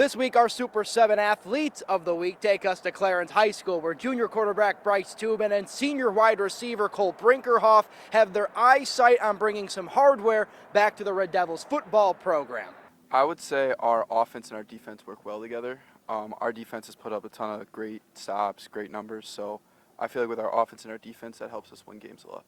This week, our Super 7 Athletes of the Week take us to Clarence High School, where junior quarterback Bryce Tubin and senior wide receiver Brinkerhoff have their eyesight on bringing some hardware back to the Red Devils football program. I would say our offense and our defense work well together. Our defense has put up a ton of great stops, great numbers, so I feel like with our offense and our defense, that helps us win games a lot.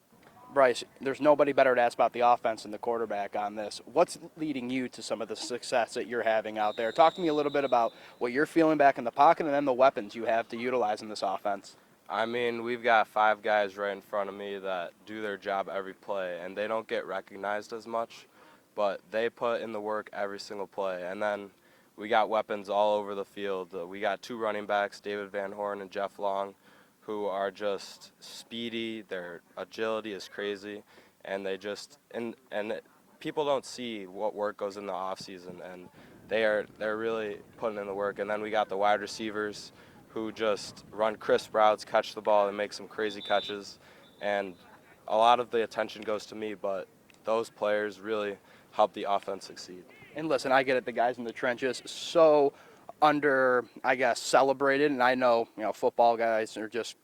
Bryce, there's nobody better to ask about the offense than the quarterback on this. What's leading you to some of the success that you're having out there? Talk to me a little bit about what you're feeling back in the pocket and then the weapons you have to utilize in this offense. I mean, we've got 5 guys right in front of me that do their job every play, and they don't get recognized as much, but they put in the work every single play. And then we got weapons all over the field. We got 2 running backs, David Van Horn and Jeff Long, who are just speedy. Their agility is crazy, and they just and people don't see what work goes in the off season, and they're really putting in the work. And then we got the wide receivers who just run crisp routes, catch the ball, and make some crazy catches. And a lot of the attention goes to me, but those players really help the offense succeed. And listen, I get it, the guys in the trenches, so under, I guess, celebrated, and I know, football guys are just,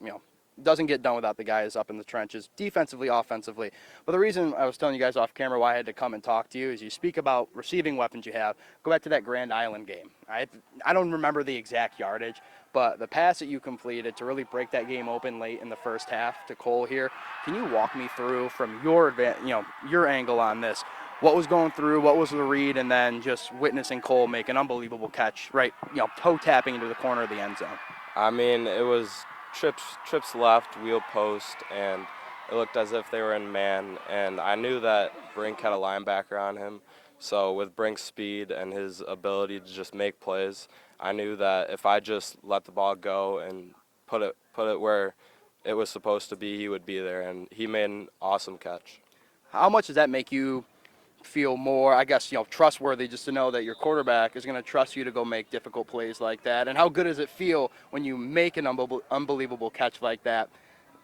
doesn't get done without the guys up in the trenches, defensively, offensively. But the reason I was telling you guys off camera why I had to come and talk to you is you speak about receiving weapons you have. Go back to that Grand Island game. I don't remember the exact yardage, but the pass that you completed to really break that game open late in the first half to Cole here, can you walk me through from your angle on this? What was going through, what was the read, and then just witnessing Cole make an unbelievable catch, right, toe tapping into the corner of the end zone. I mean, it was trips left, wheel post, and it looked as if they were in man, and I knew that Brink had a linebacker on him, so with Brink's speed and his ability to just make plays, I knew that if I just let the ball go and put it where it was supposed to be, he would be there, and he made an awesome catch. How much does that make you feel more, I guess, trustworthy, just to know that your quarterback is going to trust you to go make difficult plays like that? And how good does it feel when you make an unbelievable catch like that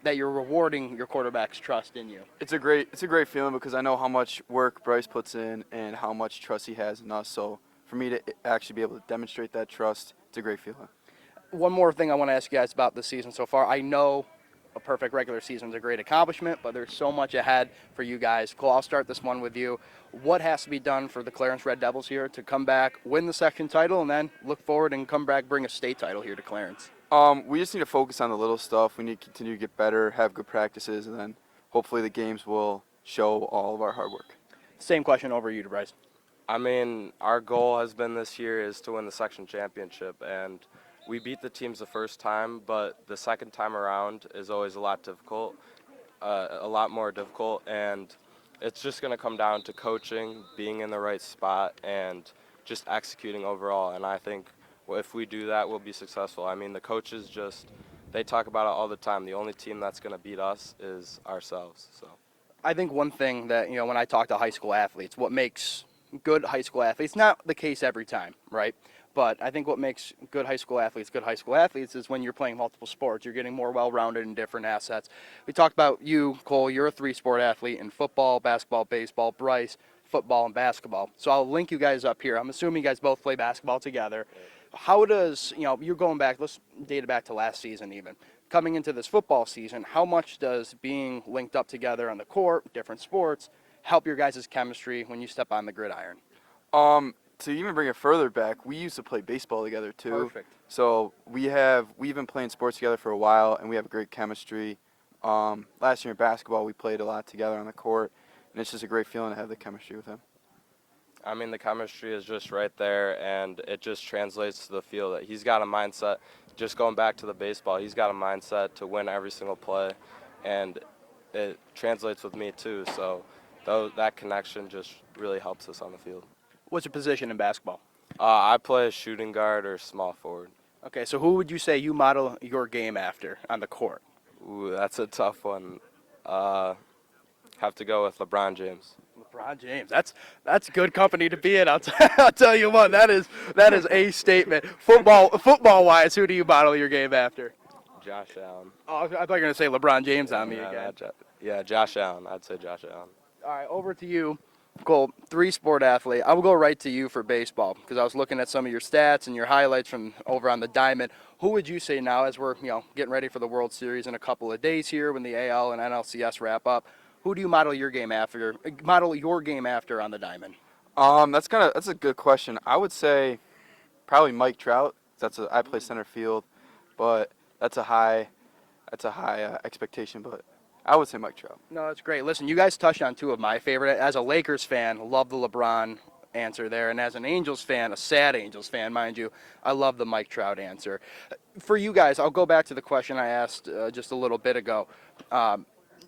you're rewarding your quarterback's trust in you? It's a great feeling because I know how much work Bryce puts in and how much trust he has in us. So for me to actually be able to demonstrate that trust, it's a great feeling. One more thing I want to ask you guys about this season so far. I know a perfect regular season is a great accomplishment, but there's so much ahead for you guys. Cole, I'll start this one with you. What has to be done for the Clarence Red Devils here to come back, win the section title, and then look forward and come back, bring a state title here to Clarence? We just need to focus on the little stuff. We need to continue to get better, have good practices, and then hopefully the games will show all of our hard work. Same question over you to Bryce. I mean, our goal has been this year is to win the section championship, and we beat the teams the first time, but the second time around is always a lot more difficult, and it's just going to come down to coaching, being in the right spot, and just executing overall. And I think if we do that, we'll be successful. I mean, the coaches they talk about it all the time. The only team that's going to beat us is ourselves. So I think one thing that, when I talk to high school athletes, what makes good high school athletes, not the case every time, right? But I think what makes good high school athletes is when you're playing multiple sports. You're getting more well-rounded in different assets. We talked about you, Cole. You're a 3-sport athlete in football, basketball, baseball. Bryce, football and basketball. So I'll link you guys up here. I'm assuming you guys both play basketball together. How does, you're going back, let's date it back to last season even. Coming into this football season, how much does being linked up together on the court, different sports, help your guys' chemistry when you step on the gridiron? To even bring it further back, we used to play baseball together too. Perfect. So we've been playing sports together for a while, and we have great chemistry. Last year in basketball, we played a lot together on the court, and it's just a great feeling to have the chemistry with him. I mean, the chemistry is just right there, and it just translates to the field. He's got a mindset, just going back to the baseball, he's got a mindset to win every single play, and it translates with me too. So that connection just really helps us on the field. What's your position in basketball? I play shooting guard or small forward. Okay, so who would you say you model your game after on the court? Ooh, that's a tough one. Have to go with LeBron James. LeBron James. That's good company to be in. I'll tell you what. That is a statement. Football wise, who do you model your game after? Josh Allen. Oh, I thought you were gonna say LeBron James on me again. Yeah, Josh Allen. I'd say Josh Allen. All right, over to you. Cole, three-sport athlete. I will go right to you for baseball because I was looking at some of your stats and your highlights from over on the diamond. Who would you say now, as we're getting ready for the World Series in a couple of days here, when the AL and NLCS wrap up? Who do you model your game after? Model your game after on the diamond? That's a good question. I would say probably Mike Trout. I play center field, but that's a high expectation. But I would say Mike Trout. No, that's great. Listen, you guys touched on two of my favorite. As a Lakers fan, love the LeBron answer there. And as an Angels fan, a sad Angels fan, mind you, I love the Mike Trout answer. For you guys, I'll go back to the question I asked just a little bit ago.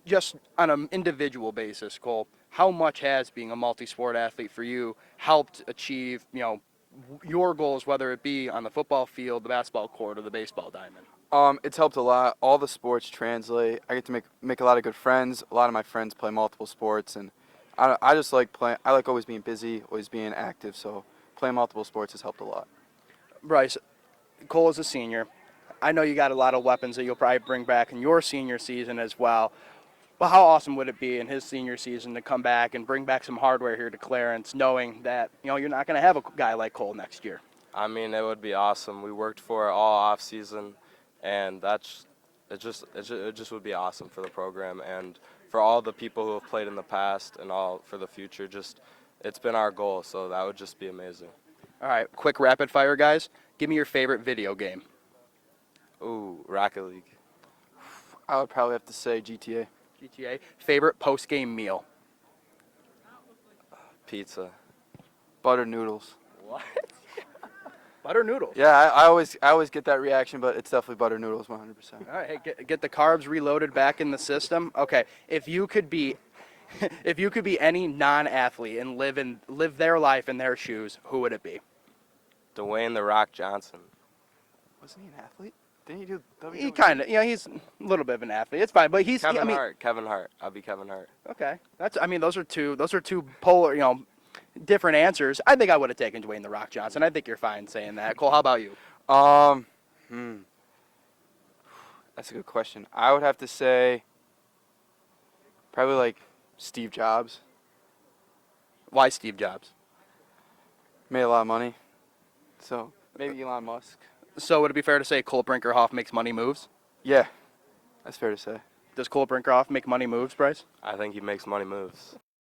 Just on an individual basis, Cole, how much has being a multi-sport athlete for you helped achieve, your goals, whether it be on the football field, the basketball court, or the baseball diamond? It's helped a lot. All the sports translate. I get to make a lot of good friends. A lot of my friends play multiple sports, and I just like playing. I like always being busy, always being active. So playing multiple sports has helped a lot. Bryce, Cole is a senior. I know you got a lot of weapons that you'll probably bring back in your senior season as well. But how awesome would it be in his senior season to come back and bring back some hardware here to Clarence, knowing that you're not going to have a guy like Cole next year? I mean, it would be awesome. We worked for it all off season, and it just would be awesome for the program and for all the people who have played in the past and all for the future. It's been our goal, so that would just be amazing. All right, quick rapid fire, guys. Give me your favorite video game. Ooh, Rocket League. I would probably have to say GTA. GTA. Favorite post-game meal. Pizza. Butter noodles. What? Butter noodles. Yeah, I always get that reaction, but it's definitely butter noodles, 100%. All right, hey, get the carbs reloaded back in the system. Okay, if you could be any non-athlete and live their life in their shoes, who would it be? Dwayne "The Rock" Johnson. Wasn't he an athlete? Didn't he do WWE? He kind of, he's a little bit of an athlete. It's fine, but he's Kevin Hart. Kevin Hart. I'll be Kevin Hart. Okay, those are two polar, different answers. I think I would have taken Dwayne "The Rock" Johnson. I think you're fine saying that. Cole, how about you? That's a good question. I would have to say probably like Steve Jobs. Why Steve Jobs? Made a lot of money. So maybe Elon Musk. So would it be fair to say Cole Brinkerhoff makes money moves? Yeah, that's fair to say. Does Cole Brinkerhoff make money moves, Bryce? I think he makes money moves.